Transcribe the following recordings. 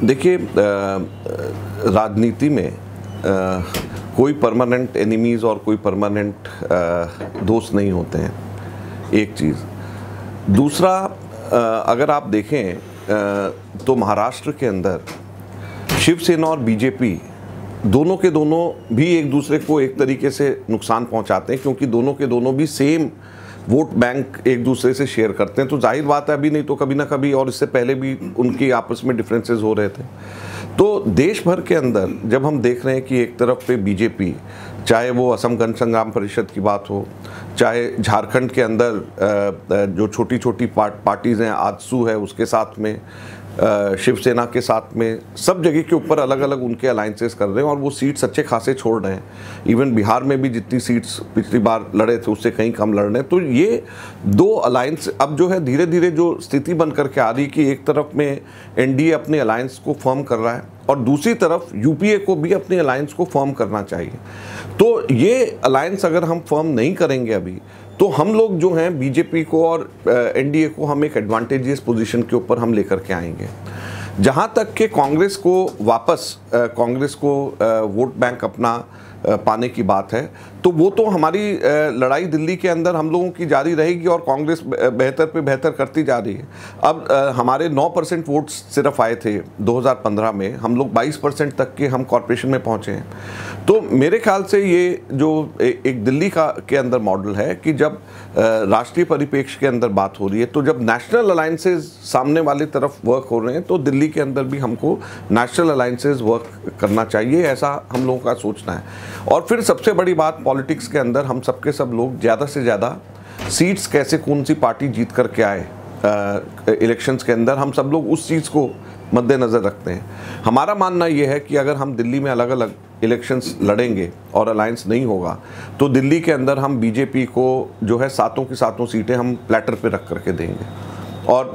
देखिए, राजनीति में कोई परमानेंट एनिमीज़ और कोई परमानेंट दोस्त नहीं होते हैं, एक चीज़। दूसरा, अगर आप देखें तो महाराष्ट्र के अंदर शिवसेना और बीजेपी दोनों के दोनों भी एक दूसरे को एक तरीके से नुकसान पहुंचाते हैं, क्योंकि दोनों के दोनों भी सेम वोट बैंक एक दूसरे से शेयर करते हैं। तो जाहिर बात है, अभी नहीं तो कभी ना कभी, और इससे पहले भी उनकी आपस में डिफरेंसेस हो रहे थे। तो देश भर के अंदर जब हम देख रहे हैं कि एक तरफ पे बीजेपी, चाहे वो असम गण संग्राम परिषद की बात हो, चाहे झारखंड के अंदर जो छोटी छोटी पार्टीज़ हैं, आजसू है उसके साथ में, शिवसेना के साथ में, सब जगह के ऊपर अलग अलग उनके अलाइंसेस कर रहे हैं और वो सीट्स अच्छे खासे छोड़ रहे हैं। इवन बिहार में भी जितनी सीट्स पिछली बार लड़े थे उससे कहीं कम लड़ रहे हैं। तो ये दो अलायंस अब जो है धीरे धीरे जो स्थिति बन करके आ रही कि एक तरफ में एनडीए अपने अलायंस को फर्म कर रहा है और दूसरी तरफ यूपीए को भी अपने अलायंस को फर्म करना चाहिए। तो ये अलायंस अगर हम फर्म नहीं करेंगे अभी, तो हम लोग जो हैं बीजेपी को और एनडीए को हम एक एडवांटेजियस पोजीशन के ऊपर हम लेकर के आएंगे। जहां तक कि कांग्रेस को वापस वोट बैंक अपना पाने की बात है, तो वो तो हमारी लड़ाई दिल्ली के अंदर हम लोगों की जारी रहेगी और कांग्रेस बेहतर पे बेहतर करती जा रही है। अब हमारे 9% वोट्स सिर्फ आए थे 2015 में, हम लोग 22% तक के हम कॉर्पोरेशन में पहुंचे हैं। तो मेरे ख्याल से ये जो एक दिल्ली के अंदर मॉडल है कि जब राष्ट्रीय परिप्रेक्ष्य के अंदर बात हो रही है, तो जब नेशनल अलायंसेज सामने वाली तरफ वर्क हो रहे हैं, तो दिल्ली के अंदर भी हमको नेशनल अलायंसेज वर्क करना चाहिए, ऐसा हम लोगों का सोचना है। और फिर सबसे बड़ी बात पॉलिटिक्स के अंदर, हम सबके सब लोग ज़्यादा से ज़्यादा सीट्स कैसे कौन सी पार्टी जीत करके आए इलेक्शंस के अंदर, हम सब लोग उस चीज़ को मद्देनज़र रखते हैं। हमारा मानना ये है कि अगर हम दिल्ली में अलग अलग इलेक्शंस लड़ेंगे और अलायंस नहीं होगा, तो दिल्ली के अंदर हम बीजेपी को जो है सातों की सातों सीटें हम प्लेटर पे रख करके देंगे। और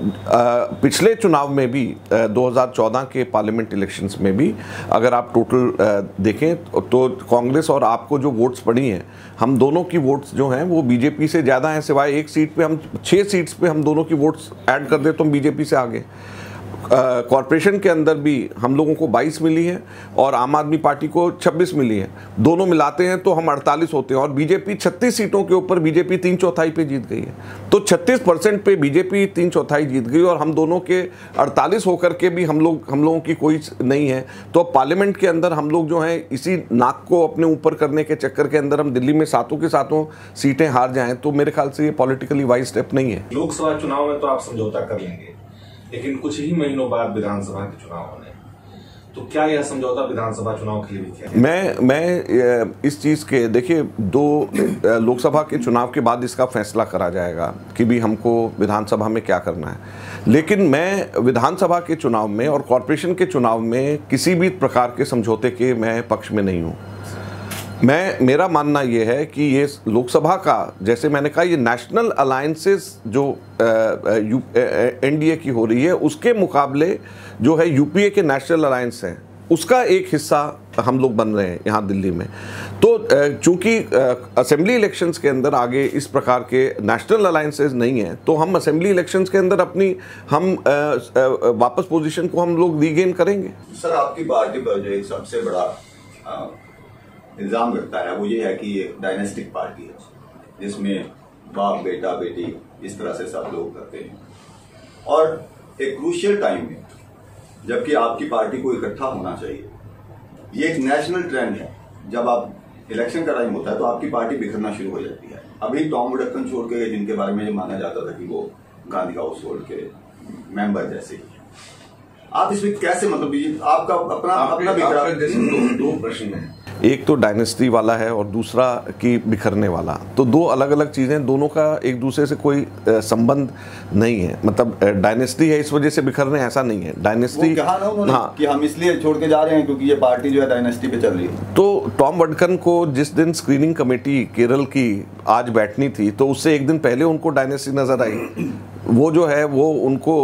पिछले चुनाव में भी 2014 के पार्लियामेंट इलेक्शंस में भी अगर आप टोटल देखें तो कांग्रेस और आपको जो वोट्स पड़ी हैं, हम दोनों की वोट्स जो हैं वो बीजेपी से ज़्यादा हैं, सिवाय एक सीट पे हम 6 सीट्स पे हम दोनों की वोट्स ऐड कर दे तो हम बीजेपी से आगे। कॉर्पोरेशन के अंदर भी हम लोगों को 22 मिली है और आम आदमी पार्टी को 26 मिली है, दोनों मिलाते हैं तो हम 48 होते हैं। और बीजेपी 36 सीटों के ऊपर बीजेपी 3/4 पे जीत गई है। तो 36% पे बीजेपी 3/4 जीत गई और हम दोनों के 48 होकर के भी हम लोगों की कोई नहीं है। तो पार्लियामेंट के अंदर हम लोग जो हैं इसी नाक को अपने ऊपर करने के चक्कर के अंदर हम दिल्ली में सातों के सातों सीटें हार जाएं, तो मेरे ख्याल से ये पॉलिटिकली वाइज स्टेप नहीं है। लोकसभा चुनाव में तो आप समझौता कर लेंगे, लेकिन कुछ ही महीनों बाद विधानसभा के चुनाव होने, तो क्या यह समझौता विधानसभा चुनाव के लिए भी किया? मैं इस चीज़ के, देखिए, लोकसभा के चुनाव के बाद इसका फैसला करा जाएगा कि भी हमको विधानसभा में क्या करना है। लेकिन मैं विधानसभा के चुनाव में और कॉर्पोरेशन के चुनाव में किसी भी प्रकार के समझौते के मैं पक्ष में नहीं हूँ। मेरा मानना ये है कि ये लोकसभा का, जैसे मैंने कहा, ये नेशनल अलायंसेस जो एनडीए की हो रही है, उसके मुकाबले जो है यूपीए के नेशनल अलायंस हैं, उसका एक हिस्सा हम लोग बन रहे हैं यहाँ दिल्ली में। तो चूंकि असेंबली इलेक्शंस के अंदर आगे इस प्रकार के नेशनल अलायंसेस नहीं हैं, तो हम असेंबली इलेक्शंस के अंदर अपनी वापस पोजीशन को हम लोग रीगेन करेंगे। सर, आपकी पार्टी पर जो एक सबसे बड़ा इल्जाम लगता है वो ये है कि ये डायनेस्टिक पार्टी है, जिसमें बाप बेटा बेटी इस तरह से सब लोग करते हैं, और एक क्रूशियल टाइम में जबकि आपकी पार्टी को इकट्ठा होना चाहिए। ये एक नेशनल ट्रेंड है, जब आप इलेक्शन का टाइम होता है तो आपकी पार्टी बिखरना शुरू हो जाती है। अभी टॉम वुडक्कन छोड़ के, जिनके बारे में ये माना जाता था कि वो गांधी हाउस होल्ड के मेंबर जैसे ही, आप इसमें कैसे, मतलब आपका अपना बिखरा? दो प्रश्न है, एक तो डायनेस्टी वाला है और दूसरा कि बिखरने वाला। तो दो अलग अलग चीज़ें, दोनों का एक दूसरे से कोई संबंध नहीं है। मतलब डायनेस्टी है इस वजह से बिखरने, ऐसा नहीं है। डायनेस्टी कहा ना उन्होंने, हाँ, कि हम इसलिए छोड़ के जा रहे हैं क्योंकि ये पार्टी जो है डायनेस्टी पे चल रही है। तो टॉम वुडक्कन को जिस दिन स्क्रीनिंग कमेटी केरल की आज बैठनी थी, तो उससे एक दिन पहले उनको डायनेस्टी नजर आई। वो जो है वो उनको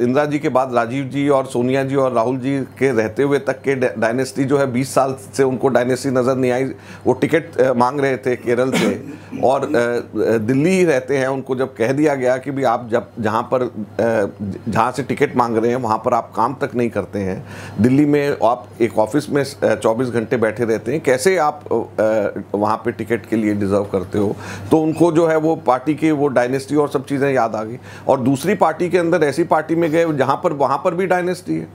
इंदिरा जी के बाद राजीव जी और सोनिया जी और राहुल जी के रहते हुए तक के डायनेस्टी जो है 20 साल से उनको डायनेस्टी नज़र नहीं आई। वो टिकट मांग रहे थे केरल से और दिल्ली ही रहते हैं। उनको जब कह दिया गया कि भी आप जहाँ से टिकट मांग रहे हैं वहाँ पर आप काम तक नहीं करते हैं, दिल्ली में आप एक ऑफिस में 24 घंटे बैठे रहते हैं, कैसे आप वहाँ पे टिकट के लिए डिज़र्व करते हो। तो उनको जो है वो पार्टी की वो डायनेस्टी और सब चीज़ें याद आ गई। और दूसरी पार्टी के अंदर ऐसी पार्टी में गए वहाँ पर भी डायनेस्टी है।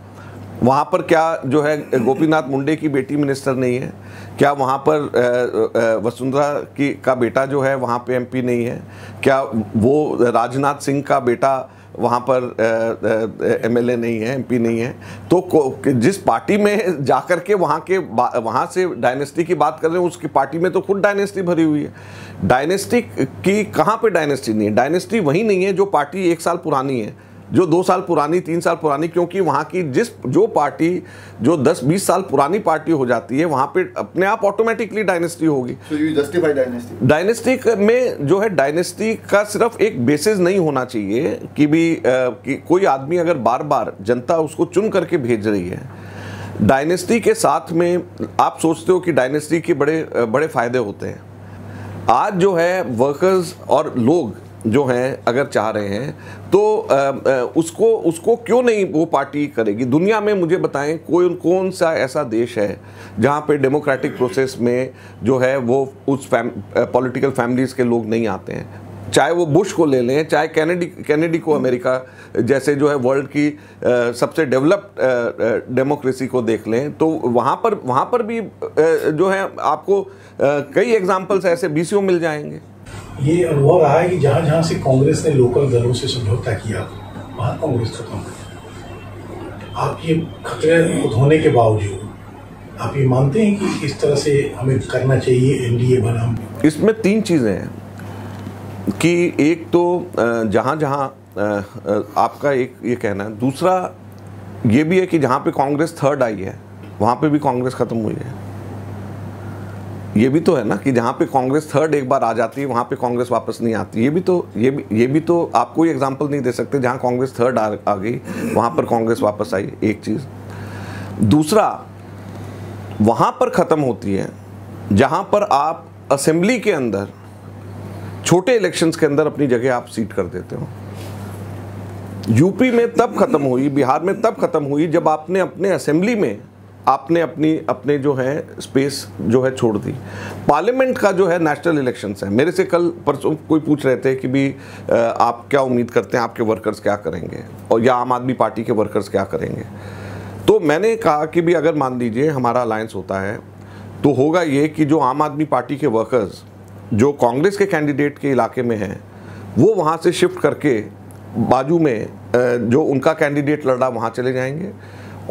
वहाँ पर क्या जो है गोपीनाथ मुंडे की बेटी मिनिस्टर नहीं है? क्या वहाँ पर वसुंधरा का बेटा जो है वहाँ पे एमपी नहीं है? क्या वो राजनाथ सिंह का बेटा वहाँ पर एमएलए नहीं है, एमपी नहीं है? तो जिस पार्टी में जाकर के वहाँ से डायनेस्टी की बात कर रहे हैं, उसकी पार्टी में तो खुद डायनेस्टी भरी हुई है। डायनेस्टी की कहाँ पे डायनेस्टी नहीं है? डायनेस्टी वही नहीं है जो पार्टी 1 साल पुरानी है, जो 2 साल पुरानी, 3 साल पुरानी, क्योंकि वहाँ की जो पार्टी जो 10-20 साल पुरानी पार्टी हो जाती है वहाँ पे अपने आप ऑटोमेटिकली डायनेस्टी होगी। So you justify dynasty? Dynasty में जो है डायनेस्टी का सिर्फ एक बेसिस नहीं होना चाहिए कि कोई आदमी अगर बार बार जनता उसको चुन करके भेज रही है। डायनेस्टी के साथ में आप सोचते हो कि डायनेस्टी के बड़े फायदे होते हैं। आज जो है वर्कर्स और लोग जो हैं अगर चाह रहे हैं तो उसको क्यों नहीं वो पार्टी करेगी? दुनिया में मुझे बताएं कौन सा ऐसा देश है जहां पे डेमोक्रेटिक प्रोसेस में जो है वो उस पॉलिटिकल फैमिलीज़ के लोग नहीं आते हैं? चाहे वो बुश को ले लें, चाहे कैनेडी को, अमेरिका जैसे जो है वर्ल्ड की सबसे डेवलप्ड डेमोक्रेसी को देख लें, तो वहाँ पर भी जो है आपको कई एग्जाम्पल्स ऐसे बीसियों मिल जाएंगे। ये अनुभव रहा है कि जहाँ से कांग्रेस ने लोकल दलों से समझौता किया वहाँ कांग्रेस खत्म हुई। आप ये खतरे को होने के बावजूद आप ये मानते हैं कि इस तरह से हमें करना चाहिए एनडीए बनाम? इसमें 3 चीज़ें हैं कि एक तो जहाँ आपका एक ये कहना है, दूसरा ये भी है कि जहाँ पे कांग्रेस थर्ड आई है वहाँ पे भी कांग्रेस ख़त्म हुई है। ये भी तो है ना कि जहाँ पे कांग्रेस थर्ड एक बार आ जाती है वहाँ पे कांग्रेस वापस नहीं आती। ये भी तो आप कोई एग्जांपल नहीं दे सकते जहाँ कांग्रेस थर्ड आ गई वहाँ पर कांग्रेस वापस आई, एक चीज़। दूसरा, वहाँ पर ख़त्म होती है जहाँ पर आप असेंबली के अंदर छोटे इलेक्शंस के अंदर अपनी जगह आप सीट कर देते हो। यूपी में तब ख़त्म हुई, बिहार में तब ख़त्म हुई जब आपने अपने असेंबली में आपने अपने जो है स्पेस जो है छोड़ दी। पार्लियामेंट का जो है नेशनल इलेक्शंस है। मेरे से कल परसों कोई पूछ रहे थे कि भी आप क्या उम्मीद करते हैं, आपके वर्कर्स क्या करेंगे और या आम आदमी पार्टी के वर्कर्स क्या करेंगे? तो मैंने कहा कि भी अगर मान लीजिए हमारा अलायंस होता है तो होगा ये कि जो आम आदमी पार्टी के वर्कर्स जो कांग्रेस के कैंडिडेट के इलाके में हैं वो वहाँ से शिफ्ट करके बाजू में जो उनका कैंडिडेट लड़ा वहाँ चले जाएंगे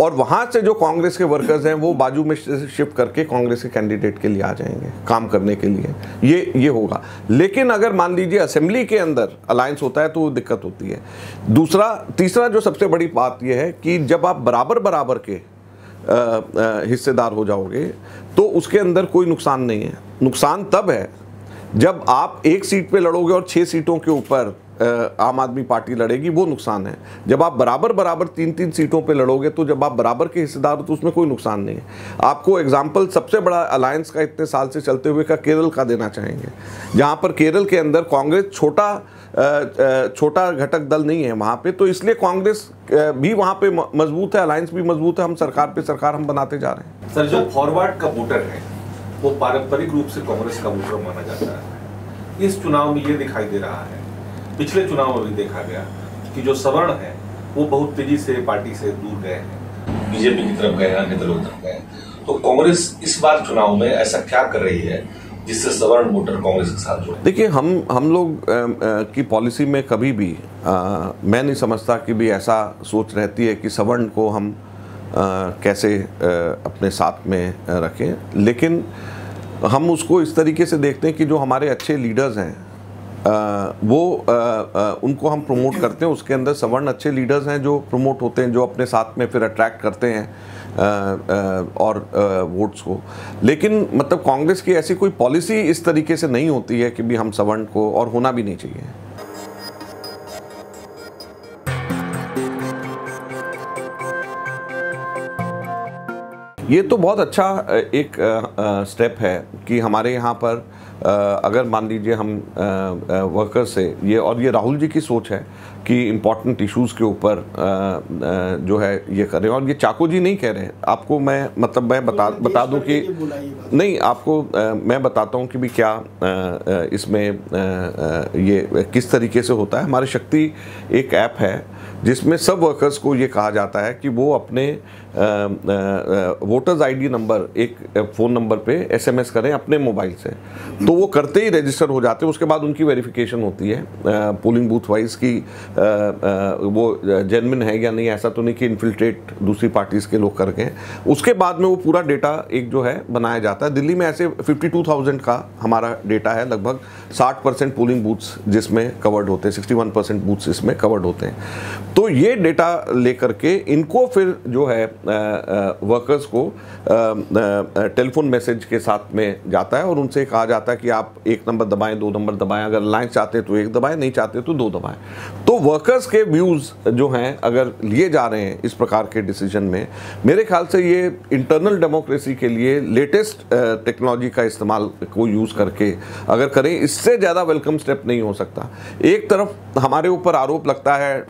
और वहाँ से जो कांग्रेस के वर्कर्स हैं वो बाजू में शिफ्ट करके कांग्रेस के कैंडिडेट के लिए आ जाएंगे काम करने के लिए। ये होगा। लेकिन अगर मान लीजिए असेंबली के अंदर अलायंस होता है तो वो दिक्कत होती है। तीसरा जो सबसे बड़ी बात ये है कि जब आप बराबर के हिस्सेदार हो जाओगे तो उसके अंदर कोई नुकसान नहीं है। नुकसान तब है जब आप एक सीट पे लड़ोगे और 6 सीटों के ऊपर आम आदमी पार्टी लड़ेगी, वो नुकसान है। जब आप बराबर 3 सीटों पे लड़ोगे तो जब आप बराबर के हिस्सेदार हो तो उसमें कोई नुकसान नहीं है। आपको एग्जाम्पल सबसे बड़ा अलायंस का इतने साल से चलते हुए का केरल का देना चाहेंगे, जहाँ पर केरल के अंदर कांग्रेस छोटा घटक दल नहीं है वहाँ पे, तो इसलिए कांग्रेस भी वहाँ पे मजबूत है, अलायंस भी मजबूत है। हम सरकार हम बनाते जा रहे हैं। सर, जो फॉरवर्ड का वोटर है वो पारंपरिक रूप से कांग्रेस का वोटर माना जाता है। इस चुनाव में ये दिखाई दे रहा है, पिछले चुनाव में भी देखा गया कि जो सवर्ण है वो बहुत तेजी से पार्टी से दूर गए हैं, बीजेपी की तरफ गए, अन्य दलों की तरफ गए। तो कांग्रेस इस बार चुनाव में ऐसा क्या कर रही है जिससे सवर्ण वोटर कांग्रेस के साथ जुड़े? देखिए, हम लोग की पॉलिसी में कभी भी मैं नहीं समझता कि भी ऐसा सोच रहती है कि सवर्ण को हम कैसे अपने साथ में रखें। लेकिन हम उसको इस तरीके से देखते हैं कि जो हमारे अच्छे लीडर्स हैं उनको हम प्रमोट करते हैं। उसके अंदर सवर्ण अच्छे लीडर्स हैं जो प्रमोट होते हैं, जो अपने साथ में फिर अट्रैक्ट करते हैं और वोट्स को। लेकिन मतलब कांग्रेस की ऐसी कोई पॉलिसी इस तरीके से नहीं होती है कि भी हम सवर्ण को, और होना भी नहीं चाहिए। ये तो बहुत अच्छा एक स्टेप है कि हमारे यहाँ पर अगर मान लीजिए हम वर्कर्स से ये राहुल जी की सोच है कि इम्पॉर्टेंट इश्यूज़ के ऊपर जो है ये कर रहे हैं, और ये चाको जी नहीं कह रहे हैं आपको, मैं बता दूं कि नहीं, आपको मैं बताता हूं कि भी क्या इसमें ये किस तरीके से होता है। हमारे शक्ति एक ऐप है जिसमें सब वर्कर्स को ये कहा जाता है कि वो अपने वोटर्स आईडी नंबर एक फ़ोन नंबर पे SMS करें अपने मोबाइल से, तो वो करते ही रजिस्टर हो जाते हैं। उसके बाद उनकी वेरिफिकेशन होती है पोलिंग बूथ वाइज की वो जेन्युइन है या नहीं, ऐसा तो नहीं कि इन्फिल्ट्रेट दूसरी पार्टीज़ के लोग करके। उसके बाद में वो पूरा डेटा एक जो है बनाया जाता है। दिल्ली में ऐसे 52,000 का हमारा डेटा है, लगभग 60% पोलिंग बूथ्स जिसमें कवर्ड होते हैं, 61% बूथ्स इसमें कवर्ड होते हैं। तो ये डेटा लेकर के इनको फिर जो है वर्कर्स को टेलीफोन मैसेज के साथ में जाता है और उनसे कहा जाता है कि आप 1 नंबर दबाएं, 2 नंबर दबाएं, अगर अलायंस चाहते हैं तो 1 दबाएं, नहीं चाहते तो 2 दबाएं। तो वर्कर्स के व्यूज़ जो हैं अगर लिए जा रहे हैं इस प्रकार के डिसीजन में, मेरे ख्याल से ये इंटरनल डेमोक्रेसी के लिए लेटेस्ट टेक्नोलॉजी का इस्तेमाल को यूज़ करके अगर करें, इससे ज़्यादा वेलकम स्टेप नहीं हो सकता। एक तरफ हमारे ऊपर आरोप लगता है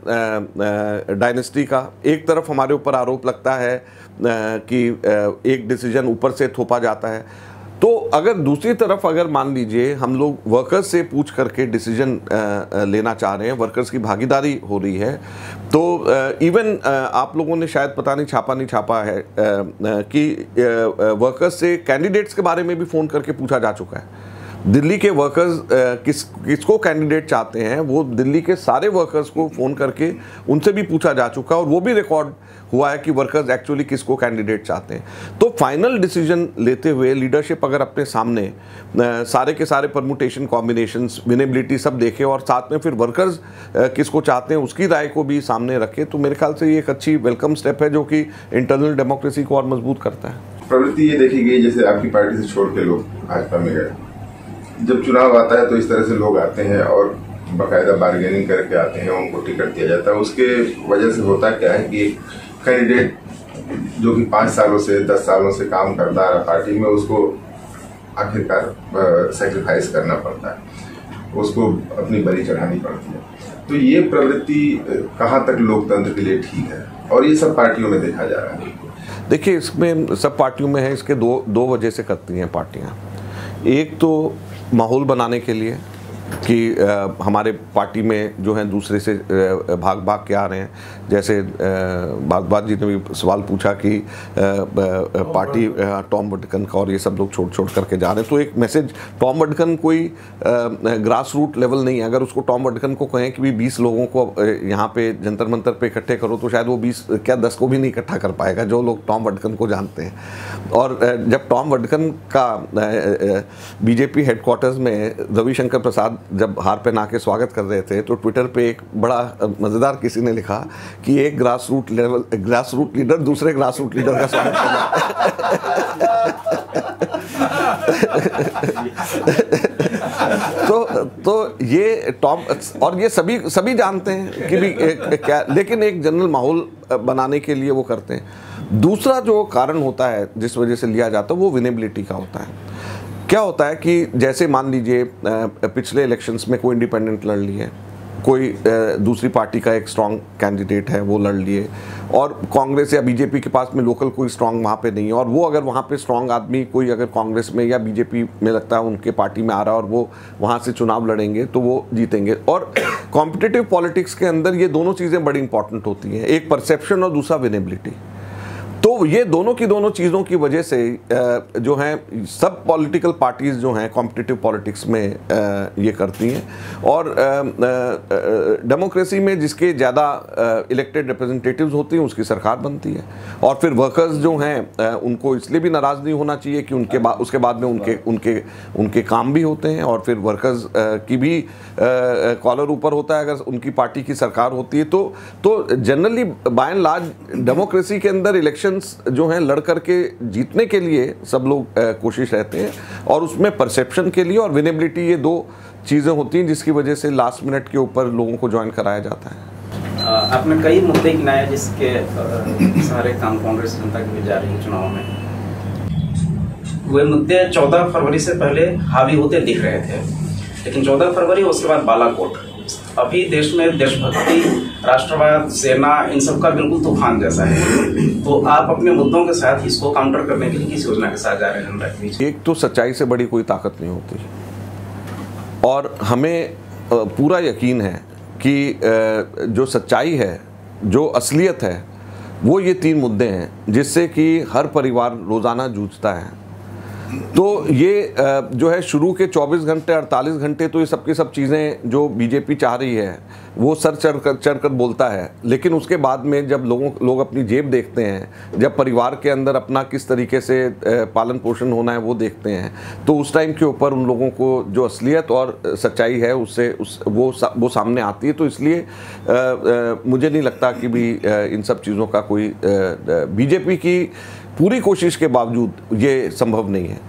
डायनेस्टी का, एक तरफ हमारे ऊपर आरोप लगता है कि एक डिसीजन ऊपर से थोपा जाता है। तो अगर दूसरी तरफ अगर मान लीजिए हम लोग वर्कर्स से पूछ करके डिसीजन लेना चाह रहे हैं, वर्कर्स की भागीदारी हो रही है, तो इवन आप लोगों ने शायद पता नहीं छापा है कि वर्कर्स से कैंडिडेट्स के बारे में भी फ़ोन करके पूछा जा चुका है। दिल्ली के वर्कर्स किसको कैंडिडेट चाहते हैं, वो दिल्ली के सारे वर्कर्स को फ़ोन करके उनसे भी पूछा जा चुका है, और वो भी रिकॉर्ड हुआ है कि वर्कर्स एक्चुअली किसको कैंडिडेट चाहते हैं। तो फाइनल डिसीजन लेते हुए लीडरशिप अगर अपने सामने सारे के सारे परमुटेशन, कॉम्बिनेशंस, विनेबिलिटी सब देखे और साथ में फिर वर्कर्स किसको चाहते हैं उसकी राय को भी सामने रखे, तो मेरे ख्याल से ये एक अच्छी वेलकम स्टेप है जो कि इंटरनल डेमोक्रेसी को और मजबूत करता है। प्रवृत्ति ये देखी गई जैसे आपकी पार्टी से छोड़ के लोग भाजपा में गए, जब चुनाव आता है तो इस तरह से लोग आते हैं और बाकायदा बार्गेनिंग करके आते हैं, उनको टिकट दिया जाता है। उसके वजह से होता क्या है कि कैंडिडेट जो कि 5 सालों से 10 सालों से काम करता आ रहा पार्टी में, उसको आखिरकार सेक्रीफाइस करना पड़ता है, उसको अपनी बलि चढ़ानी पड़ती है। तो ये प्रवृत्ति कहाँ तक लोकतंत्र के लिए ठीक है, और ये सब पार्टियों में देखा जा रहा है। देखिए, इसमें सब पार्टियों में है, इसके दो वजह से करती हैं पार्टियां। एक तो माहौल बनाने के लिए कि हमारे पार्टी में जो है दूसरे से भाग के आ रहे हैं, जैसे भागवत जी ने भी सवाल पूछा कि पार्टी टॉम वडकन का और ये सब लोग छोड़ करके जा रहे हैं। तो एक मैसेज, टॉम वडकन कोई ग्रास रूट लेवल नहीं है। अगर उसको टॉम वडकन को कहें कि भी 20 लोगों को यहाँ पे जंतर मंतर पे इकट्ठे करो, तो शायद वो 20 क्या 10 को भी नहीं इकट्ठा कर पाएगा जो लोग टॉम वडकन को जानते हैं। और जब टॉम वडकन का बीजेपी हेडक्वार्टर्स में रविशंकर प्रसाद जब हार पहना के स्वागत कर रहे थे, तो ट्विटर पे एक बड़ा मज़ेदार किसी ने लिखा कि एक ग्रास रूट लीडर दूसरे ग्रास रूट लीडर का स्वागत कर रहा है। तो ये टॉम, और ये सभी जानते हैं कि भी क्या, लेकिन एक जनरल माहौल बनाने के लिए वो करते हैं। दूसरा जो कारण होता है जिस वजह से लिया जाता है वो विनेबिलिटी का होता है। क्या होता है कि जैसे मान लीजिए पिछले इलेक्शंस में कोई इंडिपेंडेंट लड़ लिए, कोई दूसरी पार्टी का एक स्ट्रांग कैंडिडेट है वो लड़ लिए, और कांग्रेस या बीजेपी के पास में लोकल कोई स्ट्रांग वहाँ पे नहीं है, और वो अगर वहाँ पे स्ट्रांग आदमी कोई अगर कांग्रेस में या बीजेपी में लगता है उनके पार्टी में आ रहा है और वो वहाँ से चुनाव लड़ेंगे तो वो जीतेंगे। और कॉम्पिटिटिव पॉलिटिक्स के अंदर ये दोनों चीज़ें बड़ी इंपॉर्टेंट होती हैं, एक परसेप्शन और दूसरा विनेबिलिटी। तो ये दोनों चीज़ों की वजह से जो हैं सब पॉलिटिकल पार्टीज़ जो हैं कॉम्पिटिटिव पॉलिटिक्स में ये करती हैं, और डेमोक्रेसी में जिसके ज़्यादा इलेक्टेड रिप्रेजेंटेटिव्स होती हैं उसकी सरकार बनती है। और फिर वर्कर्स जो हैं उनको इसलिए भी नाराज़ नहीं होना चाहिए कि उसके बाद में उनके काम भी होते हैं, और फिर वर्कर्स की भी कॉलर ऊपर होता है अगर उनकी पार्टी की सरकार होती है। तो generally by and large democracy के अंदर इलेक्शन जो हैं लड़ करके जीतने के लिए सब लोग कोशिश रहते हैं, और उसमें परसेप्शन के लिए और विनेबिलिटी, ये 2 चीज़ें होती हैं जिसकी वजह से लास्ट मिनट के ऊपर लोगों को ज्वाइन कराया जाता है। आपने कई मुद्दे गिनाए जिसके सारे काम कांग्रेस जनता की जा रही है चुनाव में। वे मुद्दे 14 फरवरी से पहले हावी होते दिख रहे थे, लेकिन 14 फरवरी उसके बाद बालाकोट, अभी देश में देशभक्ति, राष्ट्रवाद, सेना, इन सब का बिल्कुल तूफान जैसा है। तो आप अपने मुद्दों के साथ इसको काउंटर करने के लिए किस योजना के साथ जा रहे हैं? एक तो सच्चाई से बड़ी कोई ताकत नहीं होती, और हमें पूरा यकीन है कि जो सच्चाई है, जो असलियत है, वो ये 3 मुद्दे हैं जिससे कि हर परिवार रोज़ाना जूझता है। तो ये जो है शुरू के 24 घंटे 48 घंटे तो ये सब की सब चीज़ें जो बीजेपी चाह रही है वो सर चढ़ कर बोलता है, लेकिन उसके बाद में जब लोग अपनी जेब देखते हैं, जब परिवार के अंदर अपना किस तरीके से पालन पोषण होना है वो देखते हैं, तो उस टाइम के ऊपर उन लोगों को जो असलियत और सच्चाई है उससे वो सामने आती है। तो इसलिए मुझे नहीं लगता कि भी इन सब चीज़ों का कोई बीजेपी की पूरी कोशिश के बावजूद ये संभव नहीं है।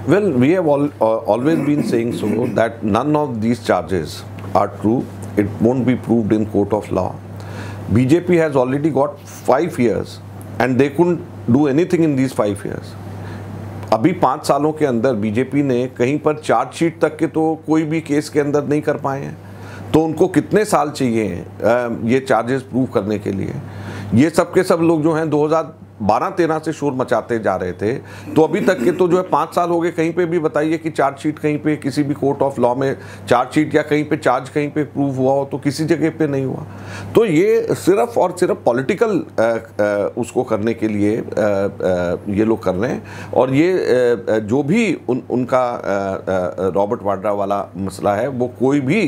Well, we have always been saying so that none of these charges are true. It won't be proved in court of law. BJP has already got 5 years and they couldn't do anything in these 5 years. अभी 5 सालों के अंदर BJP ने कहीं पर chargesheet तक के तो कोई भी केस के अंदर नहीं कर पाए हैं, तो उनको कितने साल चाहिए ये चार्जेस प्रूव करने के लिए? ये सब के सब लोग जो हैं 2012-13 से शोर मचाते जा रहे थे, तो अभी तक के तो जो है 5 साल हो गए। कहीं पे भी बताइए कि चार्जशीट कहीं पे किसी भी कोर्ट ऑफ लॉ में चार्जशीट या कहीं पे चार्ज कहीं पे प्रूव हुआ हो, तो किसी जगह पे नहीं हुआ। तो ये सिर्फ और सिर्फ पॉलिटिकल उसको करने के लिए ये लोग कर रहे हैं। और ये जो भी उनका रॉबर्ट वाड्रा वाला मसला है, वो कोई भी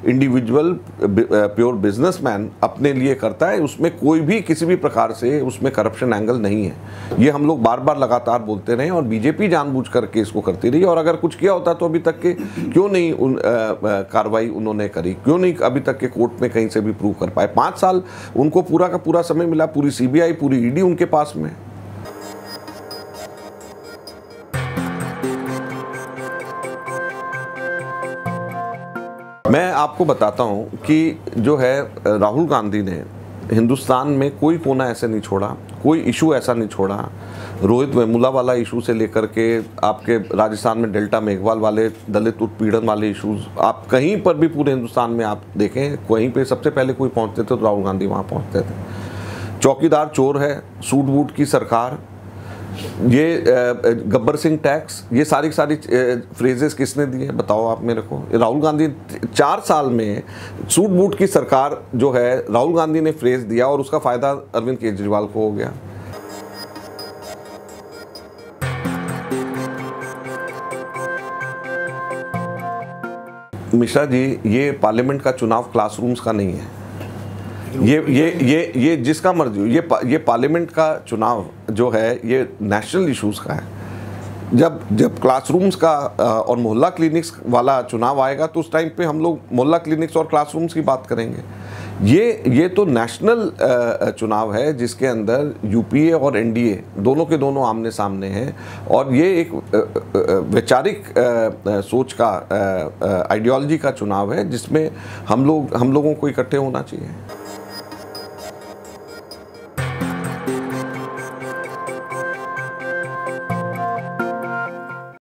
इंडिविजुअल प्योर बिजनेसमैन अपने लिए करता है, उसमें कोई भी किसी भी प्रकार से उसमें करप्शन एंगल नहीं है। ये हम लोग बार बार लगातार बोलते रहे और बीजेपी जानबूझ करके इसको करती रही। और अगर कुछ किया होता तो अभी तक के क्यों नहीं कार्रवाई उन्होंने करी, क्यों नहीं अभी तक के कोर्ट में कहीं से भी प्रूव कर पाए? 5 साल उनको पूरा का पूरा समय मिला, पूरी सीबीआई, पूरी ईडी उनके पास में। मैं आपको बताता हूं कि जो है राहुल गांधी ने हिंदुस्तान में कोई कोना ऐसे नहीं छोड़ा, कोई इशू ऐसा नहीं छोड़ा। रोहित वेमुला वाला इशू से लेकर के आपके राजस्थान में डेल्टा मेघवाल वाले दलित उत्पीड़न वाले इशूज़, आप कहीं पर भी पूरे हिंदुस्तान में आप देखें, कहीं पे सबसे पहले कोई पहुंचते थे तो राहुल गांधी वहाँ पहुंचते थे। चौकीदार चोर है, सूट बूट की सरकार, ये गब्बर सिंह टैक्स, ये सारी फ्रेजेस किसने दिए बताओ आप मेरे को? राहुल गांधी 4 साल में सूट बूट की सरकार जो है राहुल गांधी ने फ्रेज दिया और उसका फायदा अरविंद केजरीवाल को हो गया। मिश्रा जी, ये पार्लियामेंट का चुनाव क्लासरूम्स का नहीं है। ये जिसका मर्जी, ये पार्लियामेंट का चुनाव जो है ये नेशनल इश्यूज का है। जब क्लासरूम्स का और मोहल्ला क्लिनिक्स वाला चुनाव आएगा तो उस टाइम पे हम लोग मोहल्ला क्लिनिक्स और क्लासरूम्स की बात करेंगे। ये तो नेशनल चुनाव है जिसके अंदर यूपीए और एनडीए दोनों के दोनों आमने सामने हैं, और ये एक वैचारिक सोच का आइडियोलॉजी का चुनाव है जिसमें हम लोगों को इकट्ठे होना चाहिए।